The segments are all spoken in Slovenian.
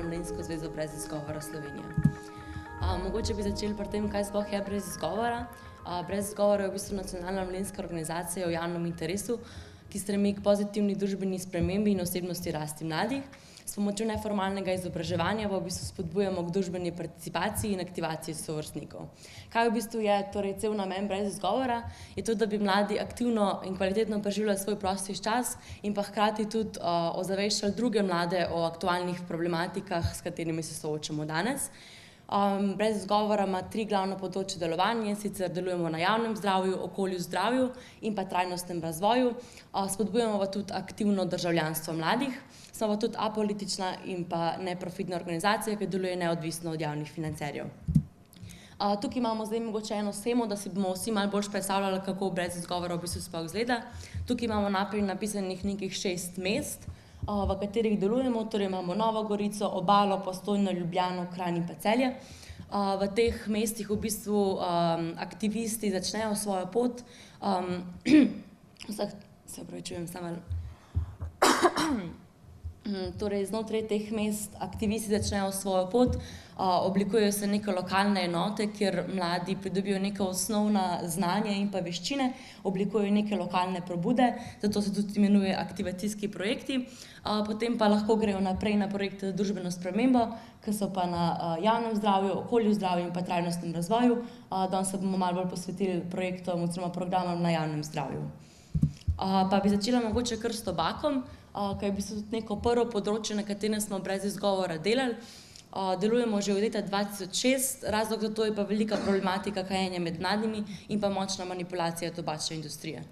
Mladinsko zvezo Brez izgovora Slovenije. Mogoče bi začeli pri tem, kaj sploh je Brez izgovora. Brez izgovora je v bistvu nacionalna mladinska organizacija v javnem interesu, ki stremi k pozitivni družbeni spremembi in osebnosti rasti mladih. S pomočjo neformalnega izobraževanja v bistvu spodbujamo k družbeni participaciji in aktivaciji sovrstnikov. Kaj v bistvu je torej cel namen Brez izgovora? Je to, da bi mladi aktivno in kvalitetno preživljali svoj prosti čas in pa hkrati tudi ozaveščali druge mlade o aktualnih problematikah, s katerimi se soočamo danes. Brez izgovora ima 3 glavna področja delovanja, sicer delujemo na javnem zdravju, okolju, zdravju in pa trajnostnem razvoju. Spodbujamo pa tudi aktivno državljanstvo mladih. Smo pa tudi apolitična in pa neprofitna organizacija, ki deluje neodvisno od javnih financerjev. Tukaj imamo zdaj mogoče eno shemo, da si bomo vsi malo bolj predstavljali, kako Brez izgovora v bistvu sploh izgleda. Tukaj imamo naprej napisanih nekih 6 mest, v katerih delujemo, torej imamo Novo Gorico, Obalo, Postojno, Ljubljano, Kranj in pa Celje. V teh mestih v bistvu aktivisti začnejo svojo pot. Se opravičujem, samo Torej, znotraj teh mest aktivisti začnejo svojo pot, oblikujejo se neke lokalne enote, kjer mladi pridobijo neka osnovna znanja in pa veščine, oblikujejo neke lokalne pobude, zato se tudi imenuje aktivacijski projekti. Potem pa lahko grejo naprej na projekte za družbeno spremembo, ki so pa na javnem zdravju, okolju, zdravju in pa trajnostnem razvoju. Danes se bomo malo bolj posvetili projektom oziroma programom na javnem zdravju. Pa bi začela mogoče kar s tobakom, ki je v bistvu tudi neko prvo področje, na katerem smo Brez izgovora delali. Delujemo že od leta 2006, razlog za to je pa velika problematika kajenja med mladimi in pa močna manipulacija tobačne industrije.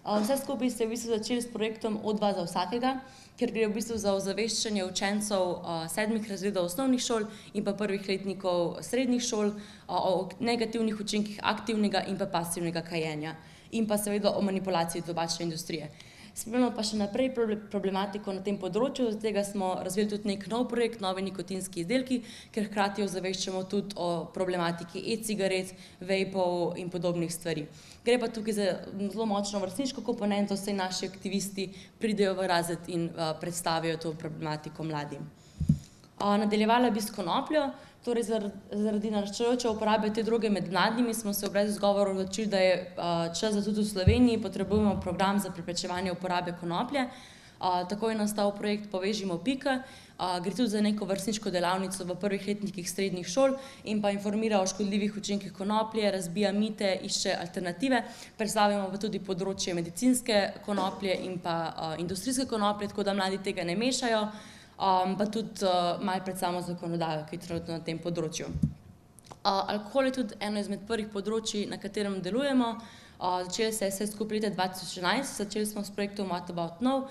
Vse skupaj se je v bistvu začeli s projektom O2 za vsakega, kjer gre v bistvu za ozaveščanje učencev 7. razredov osnovnih šol in pa prvih letnikov srednjih šol o negativnih učinkih aktivnega in pa pasivnega kajenja in pa seveda o manipulaciji tobačne industrije. Spremljamo pa še naprej problematiko na tem področju, zaradi tega smo razvili tudi nek nov projekt, novi nikotinski izdelki, kjer hkrati ozaveščamo tudi o problematiki e-cigaret, vejpov in podobnih stvari. Gre pa tukaj za zelo močno vrstniško komponento, saj naši aktivisti pridejo v razred in predstavijo to problematiko mladim. Nadaljevala bi s konopljo. Torej, zaradi naraščajoče uporabe te droge med mladimi smo se v Brez izgovora odločili, da je čas, da tudi v Sloveniji potrebujemo program za preprečevanje uporabe konoplje. Tako je nastal projekt Povežimo.pika. Gre tudi za neko vrstniško delavnico v prvih letnikih srednjih šol in pa informira o škodljivih učinkih konoplje, razbija mite, išče alternative. Predstavljamo pa tudi področje medicinske konoplje in pa industrijske konoplje, tako da mladi tega ne mešajo. Pa tudi malo predstavljamo zakonodajo, ki je trenutno na tem področju. Alkohol je tudi eno izmed prvih področij, na katerem delujemo. Začelo se je vse skupaj leta 2011, začeli smo s projektom What About Now.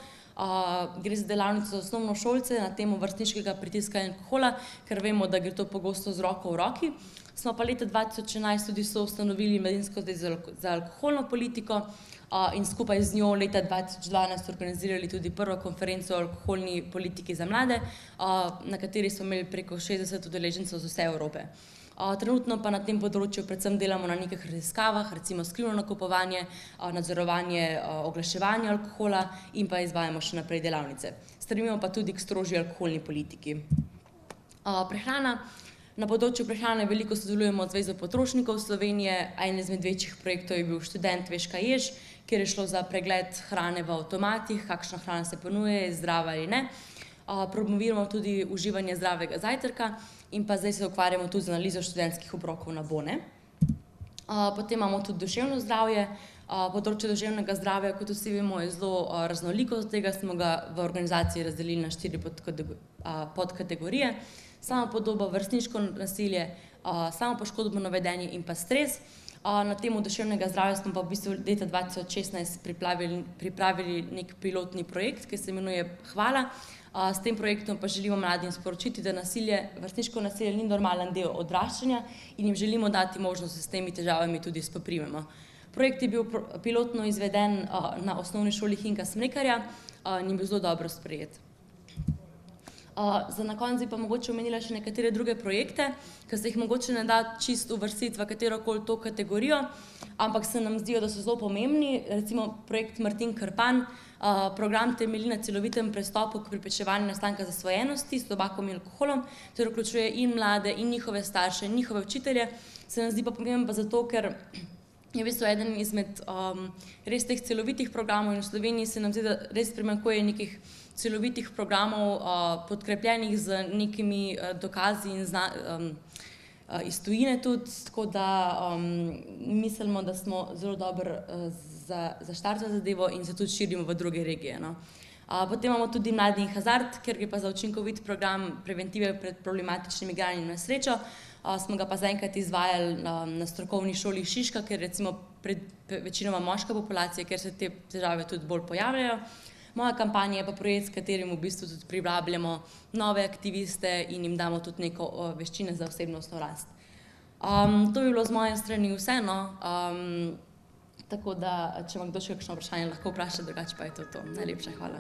Gre za delavnico za osnovnošolce na temo vrstniškega pritiska in alkohola, ker vemo, da gre to pogosto z roko v roki. Smo pa leta 2011 tudi soustanovili Mladinsko zvezo za alkoholno politiko in skupaj z njo leta 2012 organizirali tudi prvo konferenco o alkoholni politiki za mlade, na kateri smo imeli preko 60 udeležencev z vse Evrope. Trenutno pa na tem področju predvsem delamo na nekih raziskavah, recimo skrivno nakupovanje, nadzorovanje oglaševanja alkohola in pa izvajamo še naprej delavnice. Stremimo pa tudi k strožji alkoholni politiki. Prehrana. Na področju prehrane veliko sodelujemo z Zvezo potrošnikov Slovenije, en izmed večjih projektov je bil Študent veš, kaj ješ, kjer je šlo za pregled hrane v avtomatih, kakšna hrana se ponuja, je zdrava ali ne. Promoviramo tudi uživanje zdravega zajtrka in pa zdaj se ukvarjamo tudi z analizo študentskih obrokov na bone. Potem imamo tudi duševno zdravje. Področje duševnega zdravja, kot vsi vemo, je zelo raznoliko, od tega smo ga v organizaciji razdelili na 4 podkategorije. Samopodoba, vrstniško nasilje, samopoškodbeno vedenje in pa stres. Na temo duševnega zdravja smo pa v bistvu leta 2016 pripravili nek pilotni projekt, ki se imenuje Hvala. S tem projektom pa želimo mladim sporočiti, da vrstniško nasilje ni normalen del odraščanja in jim želimo dati možnost, da se s temi težavami tudi spoprimemo. Projekt je bil pilotno izveden na osnovni šoli Hinka Smrekarja in je bil zelo dobro sprejet. Za na konec bi pa mogoče omenila še nekatere druge projekte, ki se jih mogoče ne da čisto uvrstiti v katerokoli to kategorijo, ampak se nam zdijo, da so zelo pomembni. Recimo projekt Martin Krpan, program temelji na celovitem pristopu k preprečevanju nastanka zasvojenosti s tobakom in alkoholom, ter vključuje in mlade, in njihove starše, in njihove učitelje. Se nam zdi pa pomemben pa zato, ker je v bistvu eden izmed res teh celovitih programov in v Sloveniji se nam zdi, da res primanjkuje nekih celovitih programov, podkrepljenih z nekimi dokazi in iz tujine tudi, tako da mislimo, da smo zelo dobro zaštartali zadevo in se tudi širimo v druge regije. Potem imamo tudi Mladi in hazard, ker gre pa za učinkovit program preventive pred problematičnim igranjem na srečo. Smo ga pa zaenkrat izvajali na strokovni šoli Šiška, ker recimo večinoma moška populacija, ker se te težave tudi bolj pojavljajo. Moja kampanja je pa projekt, s katerim v bistvu tudi privabljamo nove aktiviste in jim damo tudi neko veščine za osebnostno rast. To bi bilo z moje strani vse, tako da, če ima kdo še kakšno vprašanje, lahko vpraša, drugače pa je to. Najlepša hvala.